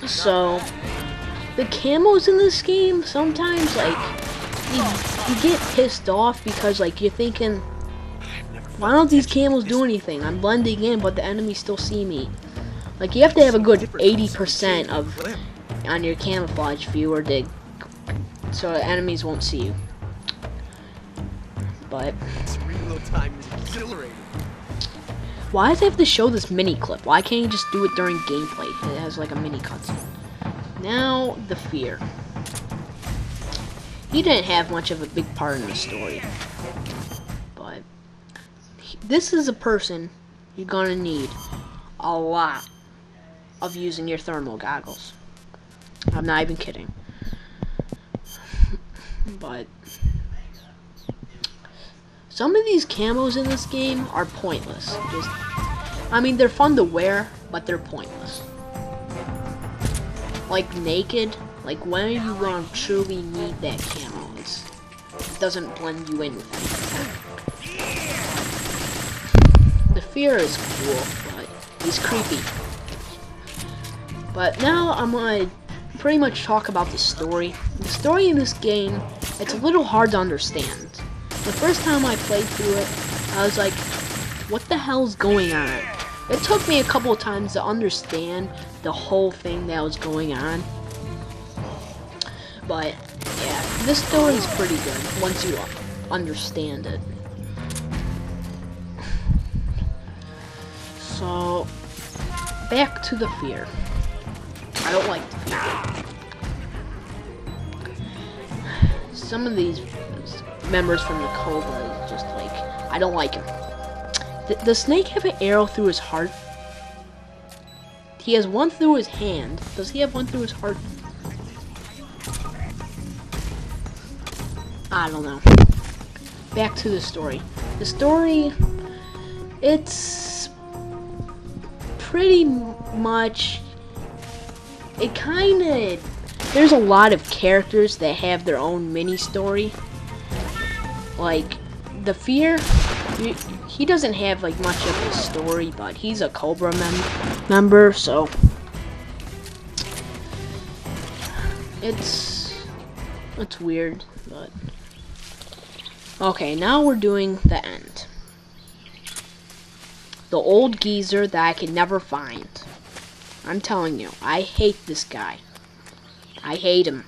So the camos in this game sometimes like you get pissed off because like you're thinking, why don't these camos do anything? I'm blending in, but the enemies still see me. Like you have to have a good 80% of on your camouflage viewer to so the enemies won't see you. But why does it have to show this mini clip? Why can't you just do it during gameplay? It has like a mini cutscene. Now the fear. He didn't have much of a big part in the story, but this is a person you're gonna need a lot of using your thermal goggles. I'm not even kidding. But some of these camos in this game are pointless. I mean, they're fun to wear, but they're pointless. Like naked, like when are you gonna truly need that camo? It doesn't blend you in with anything. The fear is cool, but he's creepy. But now I'm gonna pretty much talk about the story. The story in this game, it's a little hard to understand. The first time I played through it, I was like, what the hell's going on? It took me a couple of times to understand the whole thing that was going on. But yeah, this story's pretty good once you understand it. So, back to the fear. I don't like the fear. Some of these members from the Cobra is just like, I don't like him. Does Snake have an arrow through his heart? He has one through his hand. Does he have one through his heart? I don't know. Back to the story. The story, it's pretty much, it kind of, there's a lot of characters that have their own mini story. Like, the fear, he doesn't have like much of a story, but he's a Cobra member, so it's weird, but okay, now we're doing the end. The old geezer that I can never find. I'm telling you, I hate this guy. I hate him.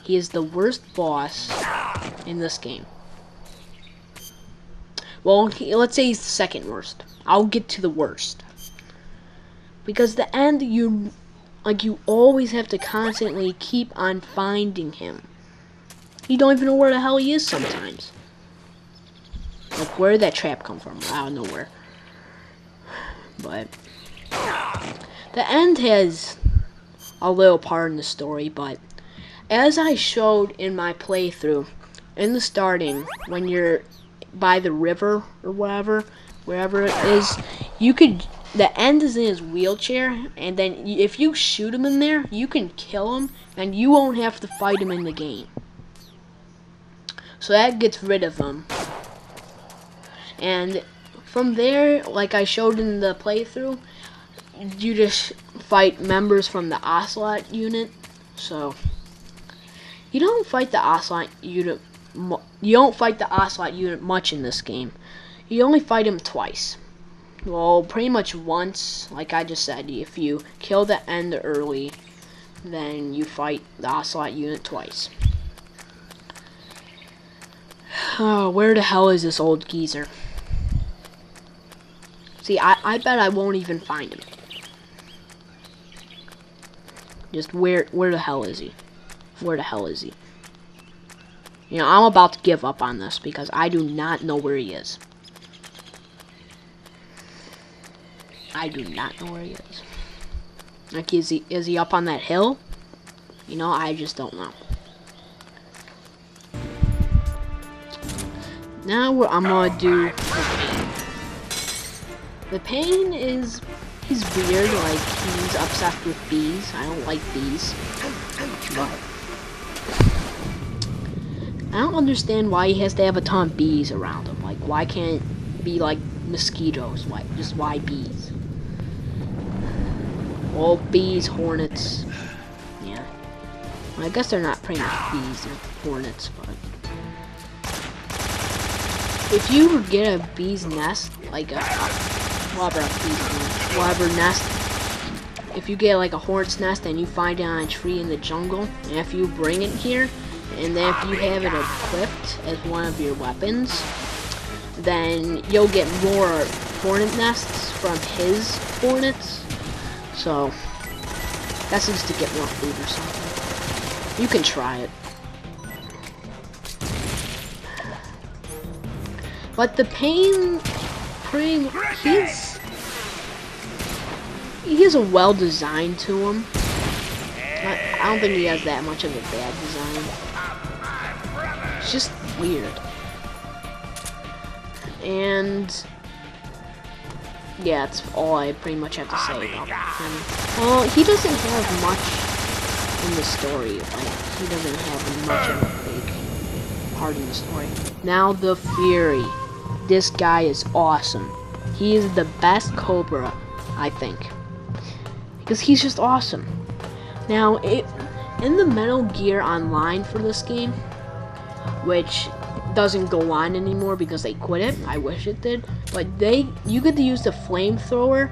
He is the worst boss in this game. Well, let's say he's the second worst. I'll get to the worst. Because the end, you always have to constantly keep on finding him. You don't even know where the hell he is sometimes. Like, where did that trap come from? Out of nowhere. But the end has a little part in the story, but as I showed in my playthrough, in the starting, when you're by the river or whatever, wherever it is, the end is in his wheelchair, and then if you shoot him in there, you can kill him, and you won't have to fight him in the game. So that gets rid of him. And from there, like I showed in the playthrough, you just fight members from the Ocelot unit. So you don't fight the Ocelot unit. You don't fight the Ocelot unit much in this game. You only fight him twice. Well, pretty much once, like I just said. If you kill the end early, then you fight the Ocelot unit twice. Oh, where the hell is this old geezer? See, I bet I won't even find him. Just where the hell is he? Where the hell is he? You know, I'm about to give up on this because I do not know where he is. I do not know where he is. Like, is he up on that hill? You know, I just don't know. Now I'm gonna do the pain. The pain is, he's weird, like he's obsessed with bees. I don't like bees. But I don't understand why he has to have a ton of bees around him. Like, why can't it be like mosquitoes? Why bees? Well, bees, hornets. Yeah. Well, I guess they're not pretty much bees, they're hornets, but if you get a bee's nest, like a whatever nest, if you get like a hornet's nest and you find it on a tree in the jungle, and if you bring it here, and then if you have it equipped as one of your weapons, then you'll get more hornet nests from his hornets. So that's just to get more food or something. You can try it. But the pain, he has a well designed to him. I don't think he has that much of a bad design. It's just weird. And yeah, that's all I pretty much have to say about him. Well, he doesn't have much in the story. Like, he doesn't have much of a big part in the story. Now the Fury. This guy is awesome. He is the best Cobra, I think, because he's just awesome. Now, in the Metal Gear Online for this game, which doesn't go on anymore because they quit it. I wish it did, but you get to use the flamethrower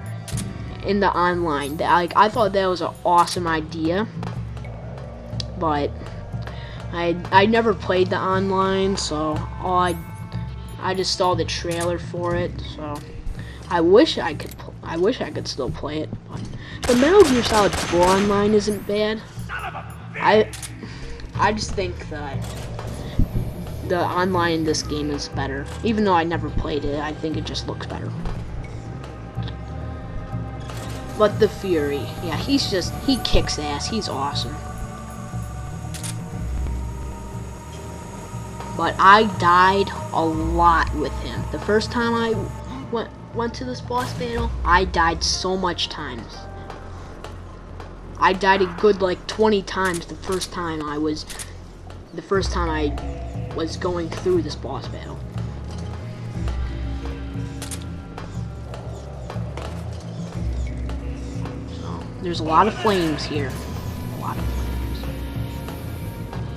in the online. I thought that was an awesome idea, but I never played the online, so I just saw the trailer for it. So I wish I could still play it. But the Metal Gear Solid 4 Online isn't bad. I just think that the online in this game is better. Even though I never played it, I think it just looks better. But the Fury, yeah, he kicks ass. He's awesome. But I died a lot with him. The first time I went to this boss battle, I died so much times. I died a good like 20 times the first time I was going through this boss battle. So there's a lot of flames here. A lot of flames.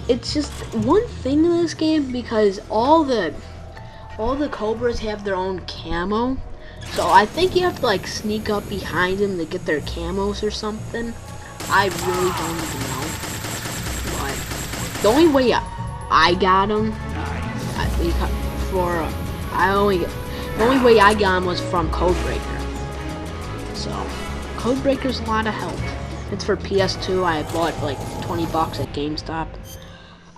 It's just one thing in this game, because all the Cobras have their own camo. So I think you have to like sneak up behind them to get their camos or something. I really don't even know. But the only way I got them, the only way I got them was from Codebreaker. So Codebreaker's a lot of help. It's for PS2. I bought it for like 20 bucks at GameStop.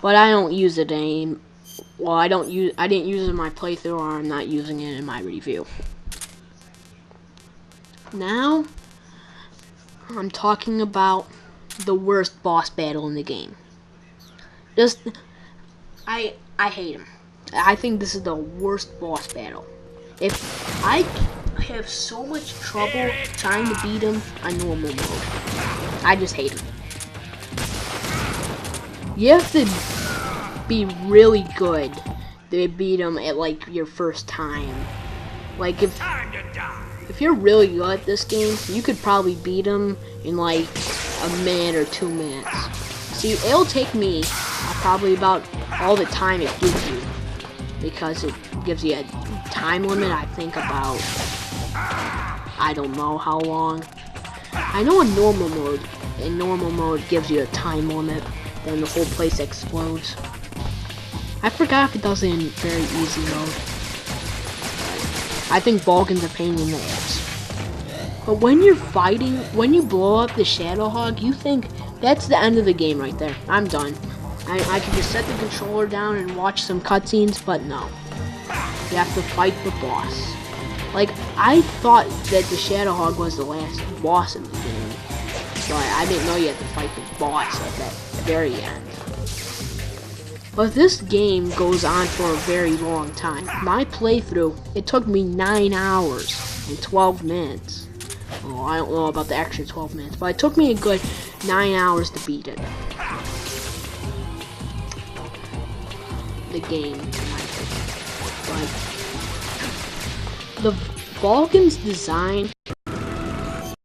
But I don't use it well, I didn't use it in my playthrough, or I'm not using it in my review. Now, I'm talking about the worst boss battle in the game. I hate him. I think this is the worst boss battle. If I have so much trouble trying to beat him on normal mode, I just hate him. You have to be really good to beat him at like your first time. Like if you're really good at this game, you could probably beat him in like a minute or 2 minutes. See, it'll take me probably about all the time it gives you, because it gives you a time limit. I think about, I don't know how long. I know in normal mode gives you a time limit. Then the whole place explodes. I forgot if it does it in very easy mode. I think Vulcan's a pain in the ass. But when you're fighting, when you blow up the Shadow Hog, you think that's the end of the game right there. I'm done. I can just set the controller down and watch some cutscenes, but no. You have to fight the boss. Like, I thought that the Shadow Hog was the last boss in the game. But I didn't know you had to fight the boss at that very end. But this game goes on for a very long time. My playthrough, it took me 9 hours and 12 minutes. Well, I don't know about the extra 12 minutes, but it took me a good 9 hours to beat it. The game, but the Vulcan's design